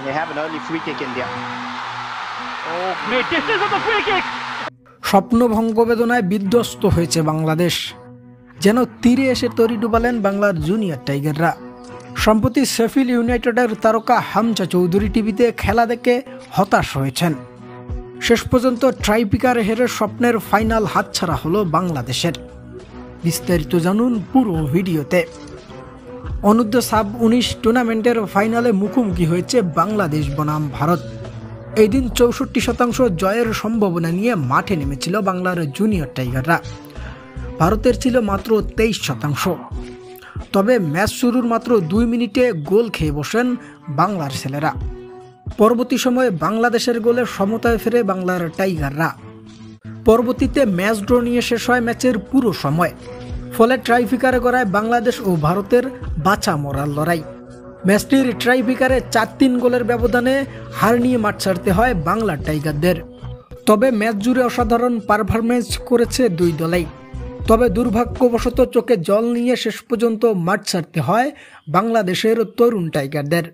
They have an early free kick, India. Oh, great. This is the free kick. স্বপ্নভঙ্গ বেদনায় বিধ্বস্ত হয়েছে বাংলাদেশ, যেন তীরে এসে তরি ডুবালেন বাংলার জুনিয়র টাইগাররা। সম্প্রতি শেফিল্ড ইউনাইটেডের তারকা হামজা চৌধুরী টিভিতে খেলা দেখে হতাশ হয়েছেন। শেষ পর্যন্ত ট্রাইপিকার হেরে স্বপ্নের ফাইনাল হাতছাড়া হলো বাংলাদেশের। বিস্তারিত জানুন পুরো ভিডিওতে। অনূর্ধ্ব-19 টুর্নামেন্টের ফাইনালে মুখোমুখি হয়েছে বাংলাদেশ বনাম ভারত। এই দিন 64% জয়ের সম্ভাবনা নিয়ে মাঠে নেমেছিল বাংলার জুনিয়র টাইগাররা। ভারতের ছিল মাত্র 23%। তবে ম্যাচ শুরুর মাত্র 2 মিনিটে গোল খেয়ে বসেন বাংলার ছেলেরা। পরবর্তী সময়ে বাংলাদেশের গোলে সমতায় ফেরে বাংলার টাইগাররা। পরবর্তীতে ম্যাচ ড্র নিয়ে শেষ হয় ম্যাচের পুরো সময়। ফলে ট্রাইফিকারে গড়ায় বাংলাদেশ ও ভারতের বাঁচা মরার লড়াই। ম্যাচটির ট্রাইফিকারে 4-3 গোলের ব্যবধানে হার নিয়ে মাঠ ছাড়তে হয় বাংলার টাইগারদের। তবে ম্যাচ জুড়ে অসাধারণ পারফরমেন্স করেছে দুই দলেই। তবে দুর্ভাগ্যবশত চোখে জল নিয়ে শেষ পর্যন্ত মাঠ ছাড়তে হয় বাংলাদেশের তরুণ টাইগারদের।